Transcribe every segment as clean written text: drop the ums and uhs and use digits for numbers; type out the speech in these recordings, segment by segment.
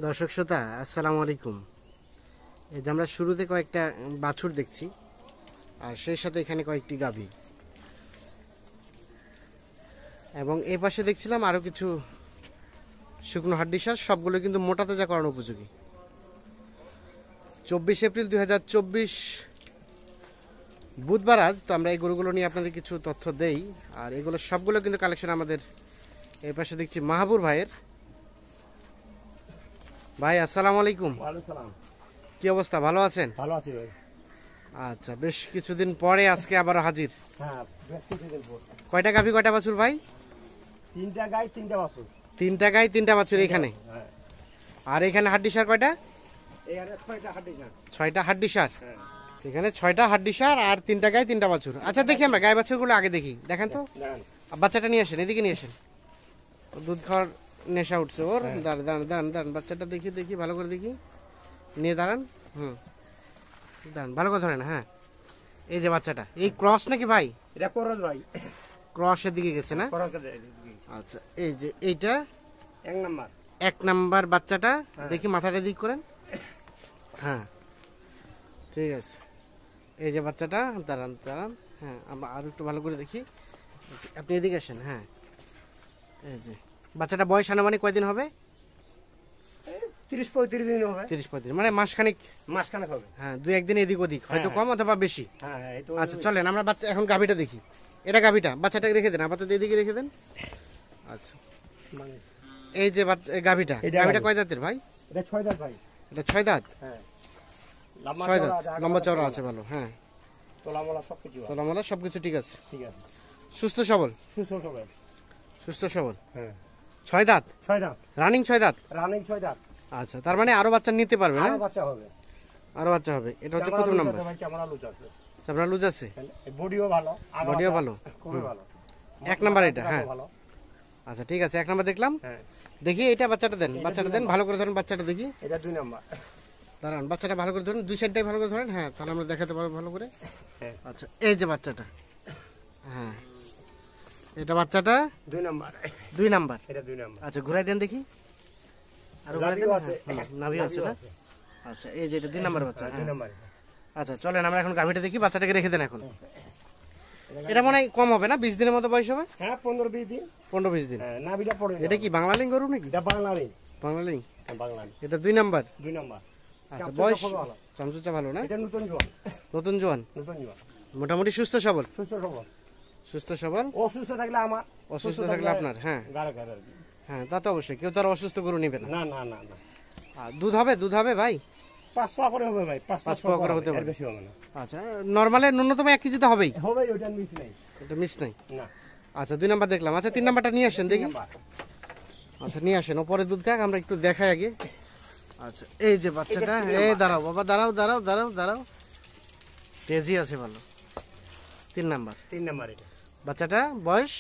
দর্শক শ্রোতা আসসালামু আলাইকুম। এই যে আমরা শুরুতে কয়েকটা বাছুর দেখছি আর সেই সাথে এখানে কয়েকটি গাভী, এবং এই পাশে দেখছিলাম আরো কিছু শুকনো হাড্ডিসার, সবগুলো কিন্তু মোটা তাজা করানো উপযোগী। 24 এপ্রিল 2024 বুধবার আজ। তো আমরা এই গরুগুলো নিয়ে আপনাদের কিছু তথ্য দেই, আর এগুলো সবগুলো কিন্তু কালেকশন আমাদের। এই পাশে দেখছি মাহাবুর ভাইয়ের। ভাই আসসালামু আলাইকুম। ওয়ালাইকুম সালাম। কি অবস্থা, ভালো আছেন? ভালো আছি ভাই। আচ্ছা, বেশ কিছুদিন পরে আজকে আবার হাজির। হ্যাঁ, বেশ কিছুদিন পর। কয়টা গাভী কয়টা বাছুর ভাই? তিনটা গাই তিনটা বাছুর। তিনটা গাই তিনটা বাছুর এখানে। হ্যাঁ। আর এখানে হাড্ডিসার কয়টা? এখানে 6টা হাড্ডিসার। 6টা হাড্ডিসার। হ্যাঁ। এখানে 6টা হাড্ডিসার আর তিনটা গাই তিনটা বাছুর। আচ্ছা দেখি আমরা গাই বাছুরগুলো আগে দেখি, দেখেন তো। দাঁড়ান। বাচ্চাটা নিয়ে আসেন, এদিকে নিয়ে আসেন। ও দুধ খাওয়ার নেশা উঠছে ওর। দাঁড়ান দাঁড়ান দাঁড়ান দাঁড়ান, বাচ্চাটা দেখি দেখি ভালো করে দেখি। নিয়ে দাঁড়ান। দাঁড়ান, ভালো করে ধরেন। হ্যাঁ, এই যে বাচ্চাটা, এই ক্রস নাকি ভাই? এটা করজ ভাই। ক্রসের দিকে গেছে না? করজের দিকে। আচ্ছা, এই যে এইটা এক নাম্বার। 1 নাম্বার বাচ্চাটা। দেখি মাথাটা দিক করেন। হ্যাঁ, ঠিক আছে। এই যে বাচ্চাটা, দাঁড়ান দাঁড়ান। হ্যাঁ, আমরা আরো একটু ভালো করে দেখি। আপনি এদিকে আসেন। হ্যাঁ, এই যে বাচ্চাটা বয়স আনুমানিক কয়দিন হবে? 30-35 দিন হবে। 30-35, মানে মাসখানিক। মাসখানেক হবে। হ্যাঁ, 2-1 দিন এদিক ওদিক, হয়তো কম অথবা বেশি। হ্যাঁ হ্যাঁ, এই তো। আচ্ছা চলেন আমরা বাচ্চা এখন গাভীটা দেখি। এটা গাভীটা, বাচ্চাটাকে রেখে দেন আপাতত, এদিকে রেখে দেন। আচ্ছা, মানে এই যে গাভীটা, গাভীটা কয় দাঁতের ভাই? এটা 6 দাঁত ভাই। এটা 6 দাঁত। হ্যাঁ। 6 দাঁত, লম্বা চওড়া আছে ভালো। হ্যাঁ, তোলামোলা সবকিছু আছে। তোলামোলা সবকিছু ঠিক আছে। ঠিক আছে। সুস্থ সবল। সুস্থ সবাই। সুস্থ সবল। হ্যাঁ। 6 দাঁত, 6 দাঁত। রানিং 6 দাঁত। রানিং 6 দাঁত। আচ্ছা, তার মানে আরো বাচ্চা নিতে পারবে না? আরো বাচ্চা হবে। আরো বাচ্চা হবে। এটা হচ্ছে প্রথম নাম্বার। ভাই ক্যামেরা লুজ আছে। আপনার লুজ আছে, বডিও ভালো। বডিও ভালো। খুবই ভালো। 1 নাম্বার এটা। হ্যাঁ, ভালো। আচ্ছা ঠিক আছে, 1 নাম্বার দেখলাম। হ্যাঁ। দেখি এটা বাচ্চাটা দেন, বাচ্চাটা দেন ভালো করে ধরেন, বাচ্চাটা দেখি। এটা 2 নাম্বার। দাঁড়ান, বাচ্চাটা ভালো করে ধরেন, 2 সাইডটাই ভালো করে ধরেন। হ্যাঁ, তাহলে আমরা দেখাতে পারবো ভালো করে। হ্যাঁ। আচ্ছা, এই যে বাচ্চাটা। হ্যাঁ, এটা বাচ্চাটা 2 নাম্বার। 2 নাম্বার। এটা 2 নাম্বার। আচ্ছা, ঘুরাই দেন দেখি। আরো ঘুরাই দেন। আছে। নাভি আছে না? আচ্ছা, এই যে এটা 2 নাম্বার বাচ্চা। 2 হ্যাঁ, নাম্বার। আচ্ছা চলেন আমরা এখন গাভীটা দেখি, বাচ্চাটাকে রেখে দেন এখন। এটা মনে হয় কম হবে না, 20 দিনের মতো বয়স হবে? হ্যাঁ, 15-20 দিন। 15-20 দিন। হ্যাঁ, নাভিটা পড়ে। এটা কি বাংলা লিঙ্গ গরু নাকি? এটা বাংলারি। বাংলা লিঙ্গ। হ্যাঁ, বাংলারি। এটা 2 নাম্বার। 2 নাম্বার। আচ্ছা, বয়স ভালো। চামচুচা ভালো না? এটা নতুন জোয়ান। নতুন জোয়ান, নতুন জোয়ান। মোটামুটি সুস্থ সবল। সুস্থ সবল। সুস্থ সবল। অসুস্থ থাকলে আমার, অসুস্থ থাকলে আপনার। হ্যাঁ গাড়ে গাড়ে আর কি। হ্যাঁ, তা তো অবশ্যই, কেউ তো আর অসুস্থ গরু নেবে না। না না না না। আর দুধ হবে, দুধ হবে ভাই? 5 পোয়া করে হবে ভাই। 5 পোয়া করে হতে পারে। বেশি হবে না। আচ্ছা, নরমালে ন্যূনতম 1 কেজি তো হবেই। হবে, ওটা মিস নাই। এটা মিস নাই। না। আচ্ছা, 2 নাম্বার দেখলাম। আচ্ছা, 3 নাম্বারটা নিয়ে আসেন দেখি। নাম্বার। আচ্ছা, নিয়ে আসেন, ওপরে দুধ খাক, আমরা একটু দেখাই আগে। আচ্ছা, এই যে বাচ্চাটা। এই দাঁড়াও বাবা, দাঁড়াও দাঁড়াও দাঁড়াও দাঁড়াও, তেজি আছে ভালো। 3 নাম্বার। 3 নাম্বার এটা। বাচ্চাটা বয়স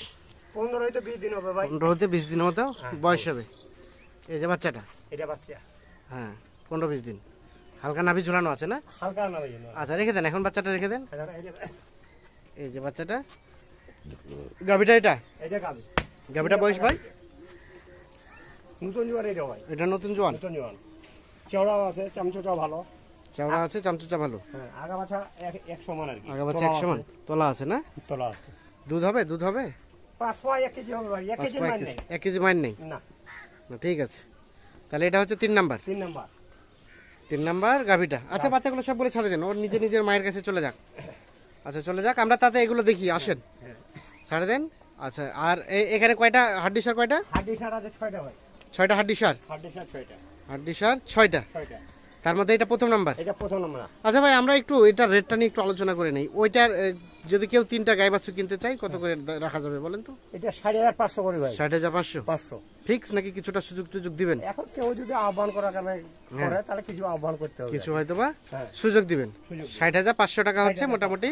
15 হইতে 20 দিন হবে ভাই। 15 হতে 20 দিনের মতো বয়স হবে। এই যে বাচ্চাটা। এটা বাচ্চা। হ্যাঁ, 15-20 দিন। হালকা নাভি ঝুলানো আছে না? হালকা না ভাই। আচ্ছা, রেখে দেন এখন, বাচ্চাটা রেখে দেন। এটা এই যে বাচ্চাটা, গাভীটা এটা। এটা গাবি। গাভীটা বয়স ভাই? নতুন জোয়ান এটা ভাই। এটা নতুন জোয়ান। নতুন জোয়ান। চওড়াও আছে, চামচটাও ভালো। চওড়া আছে, চামচুচা ভালো। হ্যাঁ, আগা বাছা এক সমান আর কি। আগা বাচ্চা 1 সমান। তোলা আছে না? তোলা আছে। দুধ হবে, দুধ হবে? 5 পোয়া 1 কেজি হবে ভাই। 1 কেজি মানে 1 কেজি মাইন নেই না। না, ঠিক আছে। তাহলে এটা হচ্ছে 3 নাম্বার। 3 নাম্বার। 3 নাম্বার গাভীটা। আচ্ছা, বাচ্চাগুলো সবগুলো ছেড়ে দেন, ওর নিজের মায়ের কাছে চলে যাক। আচ্ছা, চলে যাক, আমরা তাতে এগুলো দেখি। আসেন, ছেড়ে দেন। আচ্ছা, আর এখানে কয়টা হাড্ডিসার? কয়টা? হাড্ডিসার আছে 6টা ভাই। 6টা হাড্ডিসার। হাড্ডিসার 6টা। হাড্ডিসার 6টা। 6টা। তার মধ্যে এটা প্রথম নাম্বার। এটা প্রথম নাম্বার। আচ্ছা ভাই, আমরা একটু এটা রেটটা নিয়ে একটু আলোচনা করে নেই। ওইটার যদি কেউ 3টা গাই বাছুর কিনতে চাই, কত করে রাখা যাবে বলেন তো? এটা 5,500 করে ভাই। 60,500 500 ফিক্স নাকি কিছুটা সুযোগ টুযোগ দিবেন? এখন কেউ যদি আহ্বান করার কারণে করে তাহলে কিছু আহ্বান করতে হবে। কিছু হয়তো বা হ্যাঁ। সুযোগ দিবেন। সুযোগ। 60,500 টাকা হচ্ছে মোটামুটি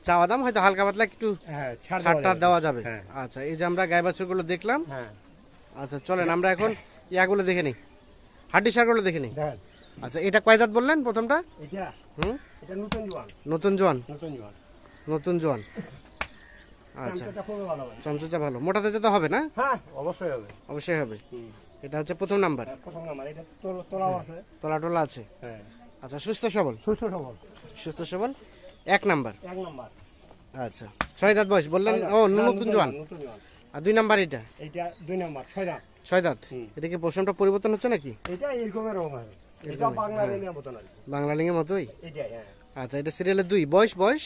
চাওয়া দাম, হয়তো হালকা পাতলা একটু হ্যাঁ, ছাড় ছাড়টা দেওয়া যাবে। হ্যাঁ। আচ্ছা, এই যে আমরা গাই বাছুরগুলো দেখলাম। হ্যাঁ। আচ্ছা, চলেন আমরা এখন ইয়াগুলো দেখে নিই, হাড্ডিসারগুলো দেখে নিই। দেখেন। আচ্ছা, এটা কয় দাঁত বললেন প্রথমটা? এটা হুম, এটা নতুন জোয়ান। নতুন জোয়ান। নতুন জোয়ান। নতুন জোয়ান। আচ্ছা, এটা খুবই ভালো ভাই। চামচুচা ভালো, মোটা তাজা তো হবে না? হ্যাঁ, অবশ্যই হবে। অবশ্যই হবে। এটা হচ্ছে প্রথম নাম্বার, প্রথম নাম্বার। এটা তোলাও আছে। তলা টলা আছে। হ্যাঁ, আচ্ছা, সুস্থ সবল, সুস্থ সবল, সুস্থ সবল, 1 নাম্বার। 1 নাম্বার। আচ্ছা, 6 দাঁত বয়স বললেন। ও, নতুন জোয়ান। নতুন জোয়ান। আর 2 নাম্বার এটা? এটা 2 নাম্বার, 6 দাঁত। 6 দাঁত। এটা কি পশমটা পরিবর্তন হচ্ছে নাকি? এটা এরকমের রং আছে। এটা বাংলা রেলের মতো না। বাংলা লিঙ্গের মতোই। এটা হ্যাঁ। আচ্ছা, এটা সিরিয়ালের 2। বয়স বয়স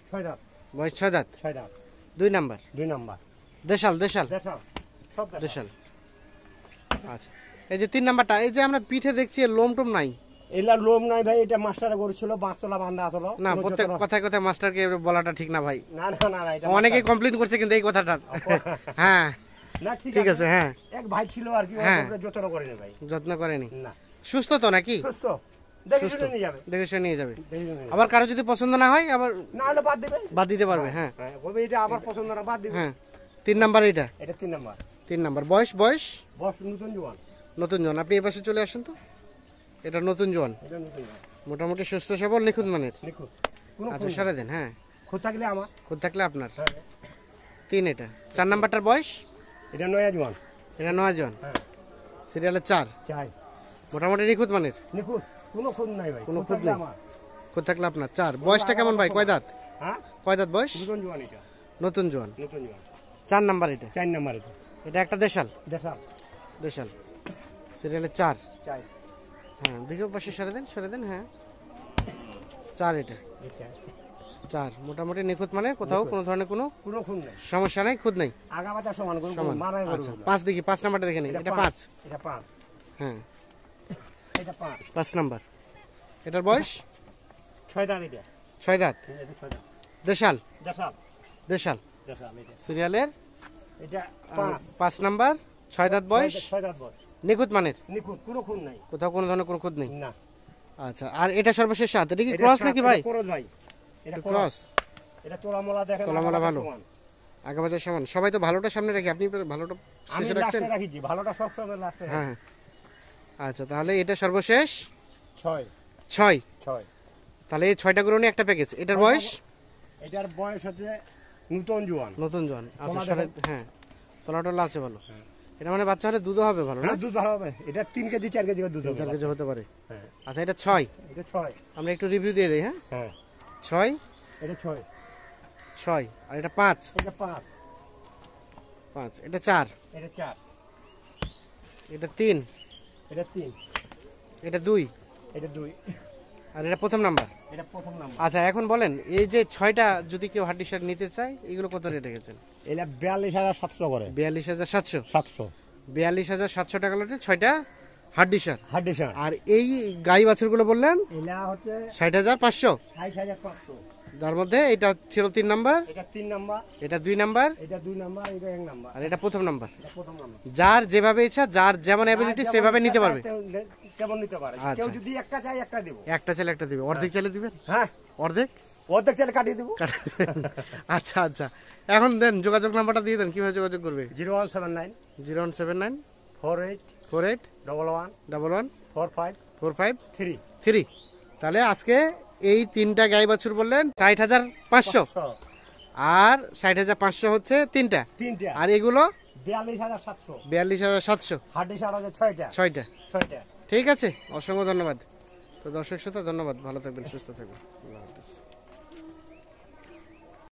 6 দাঁত। বয়স 6 দাঁত। 6 দাঁত। 2 নাম্বার। 2 নাম্বার। দেশাল, দেশাল, দেশাল, সব দেশাল। দেশাল। আচ্ছা, এই যে 3 নাম্বারটা, এই যে আমরা পিঠে দেখছি লোম টোম নাই। এলা লোম নাই ভাই, এটা মাস্টারে করেছিল, 5 তলা বান্ধা আসলো। না, প্রত্যেক কথায় কথায় মাস্টারকে বলাটা ঠিক না ভাই। না না না, এটা অনেকেই কমপ্লেইন করছে কিন্তু এই কথাটা। হ্যাঁ, না, ঠিক আছে। হ্যাঁ, এক ভাই ছিল আর কি, হ্যাঁ। ওর যত্ন করেনি ভাই। যত্ন করেনি। না, সুস্থ তো নাকি? সুস্থ, দেখে সুস্থ। শুনে নিয়ে যাবে। দেখে শুনে নিয়ে যাবে। দেখে শুনে নিয়ে যাবে। আবার কারো যদি পছন্দ না হয় আবার না হলে বাদ দিবে। বাদ দিতে পারবে। হ্যাঁ, হ্যাঁ, বলবে এটা আবার পছন্দ না, বাদ দিবে। হ্যাঁ। 3 নাম্বার এটা? এটা 3 নাম্বার। 3 নাম্বার। বয়স বয়স বয়স নতুন জোয়ান। নতুন জোয়ান। আপনি এই পাশে চলে আসেন তো। এটা নতুন জোয়ান, এটা নতুন জোয়ান, মোটামুটি সুস্থ সবল, নিখুঁত মানের। নিখুঁত, কোনো আচ্ছা, সারা দেন। হ্যাঁ, খুঁত থাকলে আমার। খুদ থাকলে আপনার। হ্যাঁ, 3 এটা। 4 নাম্বারটার বয়স? এটা নয়া জোয়ান। এটা 9 জোয়ান, হ্যাঁ, সিরিয়ালের 4, চাই মোটামুটি নিখুঁত মানের। নিখুঁত, কোনো খুঁত নাই ভাই। কোনো খুঁত খুঁত থাকলে নেই। আমার। খুদ থাকলে আপনার 4। বয়সটা কেমন ভাই? কয় দাঁত? হ্যাঁ, কয় দাঁত বয়স? নতুন জোয়ান এটা, নতুন জোয়ান। নতুন জোয়ান। 4 নাম্বার এটা? 4 নাম্বার এটা। এটা একটা দেশাল, দেশাল, দেশাল, সিরিয়ালের 4। চাই হ্যাঁ, দিকেও পাশে সরে দেন, সরে দেন। হ্যাঁ, 4 এটা। এটা, 4 মোটামুটি নিখুঁত মানে, কোথাও কোনো ধরনের কোনো কোনো খুঁত নাই। সমস্যা নাই, খুদ নাই। আগা বাচ্চা সমান, কোনো সমান। মারাই আচ্ছা, 5 দেখি, 5 নাম্বারটা দেখে নিন। এটা 5। এটা 5, হ্যাঁ, এটা 5, 5 নাম্বার। এটার বয়স? 6 দাঁত এটা। 6 দাঁত। এটা 6 দাঁত। দেশাল, দেশাল, দেশাল, দেশাল এটা। সিরিয়ালের এটা 5, 5 নাম্বার, 6 দাঁত বয়স, 6 দাঁত বয়স। নিখুঁত মানের, নিখুঁত, কোনো খুঁত নাই। কোথাও কোনো ধরনের কোনো খুঁত নেই। না, আচ্ছা, আর এটা সর্বশেষ 7। এটা কি এটা ক্রস সাত, নাকি ভাই? এটা ক্রস ভাই, এটা ক্রস। ক্রস। এটা তোলামলা দেখেন, তোলামলা আগা ভালো। সমান। আগে বাজার সমান। সবাই তো ভালোটা সামনে রাখি, আপনি ভালোটা আমি শেষে রাখছেন। লাস্টে রাখিছি, ভালোটা সব সময় লাস্টে। হ্যাঁ, আচ্ছা, তাহলে এটা সর্বশেষ 6, 6। 6। তাহলে এই 6টা গরু নিয়ে একটা প্যাকেজ। এটার বয়স? এটার বয়স হচ্ছে নতুন জোয়ান। নতুন জোয়ান। আচ্ছা, তলা সরে। দেখেন। হ্যাঁ, তলাটলা আছে ভালো। এটা মানে বাচ্চা হলে দুধও হবে ভালো না? হ্যাঁ, দুধ ভালো হবে। এটা 3 কেজি 4 কেজি দুধ হবে। 4 কেজি হতে পারে। হ্যাঁ, আচ্ছা, এটা 6। এটা 6। আমরা একটু রিভিউ দিয়ে দিই। হ্যাঁ, হ্যাঁ, 6, এটা 6, 6। আর এটা 5, এটা 5, 5। এটা 4, এটা 4, এটা 3, এটা 3, এটা 2, এটা 2, আর এটা প্রথম নাম্বার। এটা প্রথম নাম্বার। আচ্ছা, এখন বলেন, এই যে 6টা যদি কেউ হাড্ডি শার্ট নিতে চায়, এগুলো কত রেট রেখেছেন? এটা 42,700 করে। 42,700। 700 42,700 টাকা লটে 6টা হাড্ডি শার্ট। হাড্ডি শার্ট। আর এই গাই বাছুরগুলো বললেন এটা হচ্ছে 60,500, 60,500। যার মধ্যে এটা ছিল 3 নাম্বার, এটা 3 নাম্বার, এটা 2 নাম্বার, এটা 2 নাম্বার, এটা 1 নাম্বার, আর এটা প্রথম নাম্বার। এটা প্রথম নাম্বার। যার যেভাবে ইচ্ছা, যার যেমন অ্যাবিলিটি সেভাবে নিতে পারবে। কেমন নিতে পারে। আচ্ছা। কেউ যদি একটা চাই একটা দেব। একটা চাইলে একটা দিবে। অর্ধেক চাইলে দিবেন? হ্যাঁ, অর্ধেক? অর্ধেক চাইলে কাটিয়ে দেব। আচ্ছা, আচ্ছা, এখন দেন যোগাযোগ নাম্বারটা দিয়ে দেন, কিভাবে যোগাযোগ করবে? 0179 0179 48 48 11 11 45 45 3। 3। তাহলে আজকে এই 3টা গাই বাছুর বললেন 60,500, আর 60,500 হচ্ছে 3টা, 3টা, আর এগুলো 42,700। 42,700, হাড্ডি শার্ট আছে 6টা। 6টা। 6টা। ঠিক আছে, অসংখ্য ধন্যবাদ। তো দর্শক শ্রোতা, ধন্যবাদ। ভালো থাকবেন, সুস্থ থাকবেন। আল্লাহ হাফেজ।